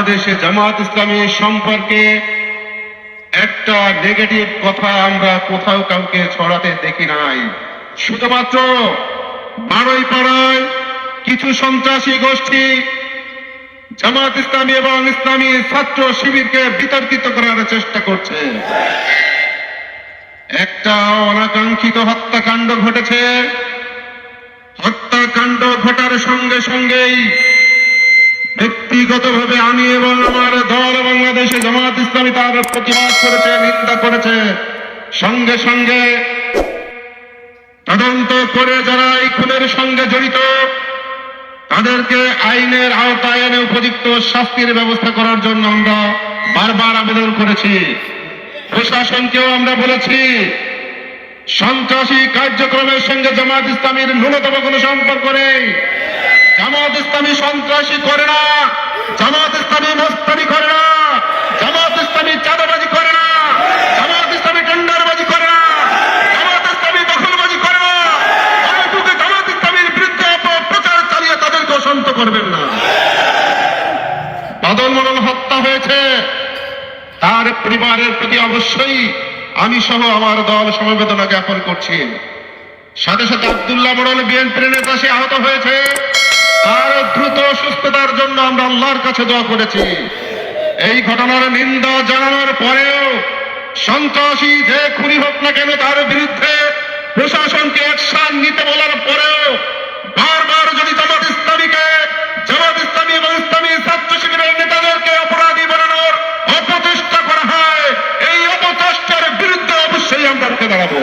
বাংলাদেশে জামাত ইসলামী সম্পর্কে একটা নেগেটিভ কথা আমরা কোথাও কাউকে ছড়াতে দেখি নাই। শুধুমাত্র বারুইপাড়ায় কিছু সন্ত্রাসী গোষ্ঠী জামাত ইসলামী এবং ইসলামী ছাত্র শিবিরকে বিতর্কিত করার চেষ্টা করছে। একটা অনাকাঙ্ক্ষিত হত্যাকাণ্ড ঘটেছে। হত্যাকাণ্ড ঘটার সঙ্গে সঙ্গেই ব্যক্তিগতভাবে আমি এবং আমার দল বাংলাদেশে জামাত ইসলামী তার প্রতিবাদ করেছে, নিন্দা করেছে। সঙ্গে সঙ্গে তদন্ত করে যারা এই খুনের সঙ্গে জড়িত তাদেরকে আইনের আওতায় এনে উপযুক্ত শাস্তির ব্যবস্থা করার জন্য আমরা বারবার আবেদন করেছি। প্রশাসনকেও আমরা বলেছি সন্ত্রাসী কার্যক্রমের সঙ্গে জামাত ইসলামীর ন্যূনতম কোনো সম্পর্ক নেই। জামাত ইসলামী সন্ত্রাসী করে না, জামাত ইসলামী মস্তানি করে না, জামাত ইসলামী চাঁদাবাজি করে না, জামাত ইসলামী টেন্ডারবাজি করে না, জামাত ইসলামী দখলবাজি করে না। তাদেরকে জামাত ইসলামীর বিরুদ্ধে অপপ্রচার চালিয়ে তাদেরকে শান্ত করবেন না। বাদল মডেল হত্যা হয়েছে, তার পরিবারের প্রতি অবশ্যই আমি সহ আমার দল সমবেদনা জ্ঞাপন করছি। সাথে সাথে আব্দুল্লাহ মডেল বিএনপির নেতা সে আহত হয়েছে, তার দ্রুত সুস্থতার জন্য আমরা আল্লাহর কাছে দোয়া করেছি। এই ঘটনার নিন্দা জানানোর পরেও সন্ত্রাসী যে খুনি হোক না কেন তার বিরুদ্ধে প্রশাসনকে অ্যাকশন নিতে বলার পরেও বারবার যদি জামাত ইসলামীকে, জামাত ইসলামী এবং ইসলামী ছাত্র শিবিরের নেতাদেরকে অপরাধী বানানোর অপচেষ্টা করা হয়, এই অপচেষ্টার বিরুদ্ধে অবশ্যই আমরা রুখে দাঁড়াবো।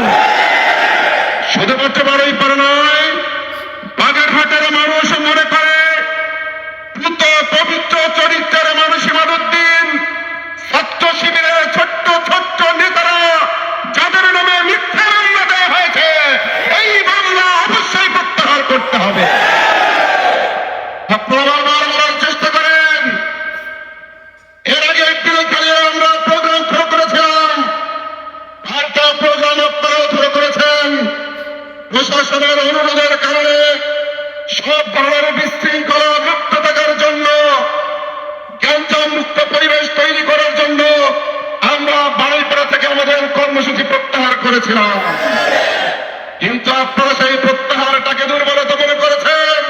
শুধুমাত্র বারুইপাড়া নয়, বাগেরহাটের মানুষ মনে করে দ্রুত পবিত্র চরিত্রের মানুষ ইমাদউদ্দিন, ছাত্র শিবিরের ছোট্ট ছোট্ট নেতারা যাদের নামে মিথ্যা মামলা দেওয়া হয়েছে, এই মামলা অবশ্যই প্রত্যাহার করতে হবে। আপনারা বলার চেষ্টা করেন। এর আগে একদিন এখানে আমরা প্রোগ্রাম শুরু করেছিলাম, আরেকটা প্রোগ্রাম আপনারাও শুরু করেছেন। প্রশাসনের অনুরোধের কারণে সব ধরনের বিশৃঙ্খলা মুক্ত থাকার জন্য, গ্যাঞ্জাম মুক্ত পরিবেশ তৈরি করার জন্য আমরা বারুইপাড়া থেকে আমাদের কর্মসূচি প্রত্যাহার করেছিলাম। কিন্তু আপনারা সেই প্রত্যাহারটাকে দুর্বলতা মনে করেছেন।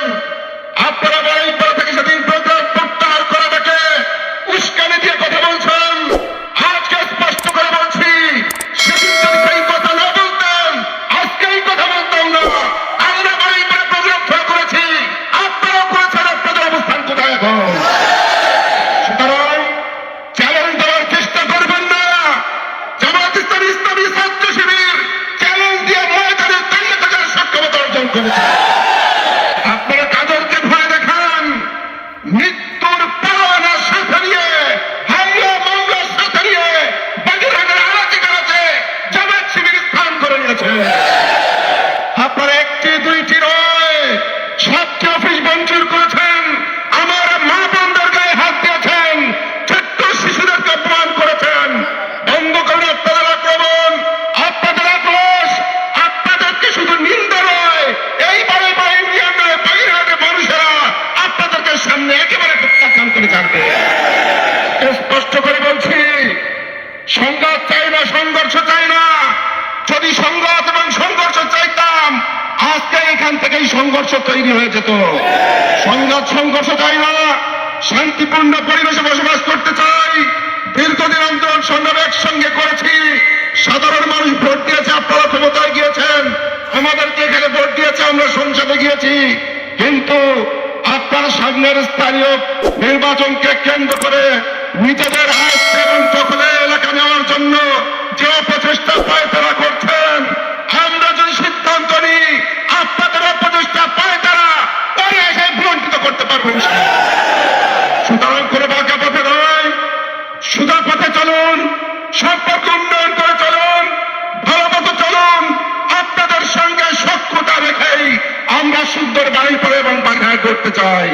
আপনারা বারুইপাড়া থেকে সেদিন প্রোগ্রাম প্রত্যাহার করাটাকে উস্কানি দিয়ে কথা বলছেন। আজকে স্পষ্ট করে বলছি, সেদিন যদি সেই কথা না বলতেন আজকে এই কথা বলতাম না। আমরা বারুইপাড়া প্রোগ্রাম ফলো করেছি, আপনারাও করেছেন। আপনাদের অবস্থান কোথায় এখন? সুতরাং চ্যালেঞ্জ দেওয়ার চেষ্টা করবেন না। জামাত ইসলামী, ইসলামী ছাত্র শিবির চ্যালেঞ্জ দিয়ে ময়দানে দাঁড়িয়ে থাকার সক্ষমতা অর্জন করেছে। আপনারা কাদেরকে ভয় দেখান? মৃত্যুর পাওয়ার সাথে নিয়ে, হামলা মামলার সাথে নিয়ে বাগেরহাটের আনাচে কানাচে জামাত শিবির স্থান করে নিয়েছে। আপনারা একটি দুইটি নয়, 7টি অফিস ভাঙচুর করেছেন, আমার মা বোনদের গায়ে হাত দিয়েছেন, ছোট্ট শিশুদেরকে অপমান করেছেন। বন্ধ করে আপনাদের আক্রমণ, আপনাদের আক্রোশ, আপনাদেরকে শুধু নিন্দা নয়, এইবারে ইন্ডিয়ান নয়, বাগেরহাটের মানুষেরা আপনাদেরকে সামনে একেবারে প্রত্যাখ্যান করে জানবে। স্পষ্ট করে বলছি, সংঘাত চাই না, সংঘর্ষ চাই না। যদি সংঘাত এবং সংঘর্ষ চাইতাম আজকে এখান থেকেই সংঘর্ষ তৈরি হয়ে যেত। সংঘাত সংঘর্ষ চাই না, শান্তিপূর্ণ পরিবেশে বসবাস করতে চাই। দীর্ঘদিন আন্দোলন সংগ্রাম একসঙ্গে করেছি। সাধারণ মানুষ ভোট দিয়েছে, আপনারা ক্ষমতায় গিয়েছেন, আমাদেরকে এখানে ভোট দিয়েছে, আমরা সংসদে গিয়েছি। কিন্তু আপনারা সামনের স্থানীয় নির্বাচনকে কেন্দ্র করে নিজেদের আয়ত্ত এবং দখলে এলাকা নেওয়ার জন্য যে অপচেষ্টা পায়তারা করছেন, আমরা যদি সিদ্ধান্ত নিই আপনাদের অপচেষ্টা পায়তারা পরে এসে বিলম্বিত করতে পারবেন। সুতরাং করে বাঁকা পথে নয়, সোজা পথে চলুন, সম্পর্ক উন্নয়ন করে চলুন, ভালো মতো চলুন। আপনাদের সঙ্গে সক্ষতা রেখেই আমরা সুন্দর বাড়ি পড়ে এবং বাঘায় করতে চাই।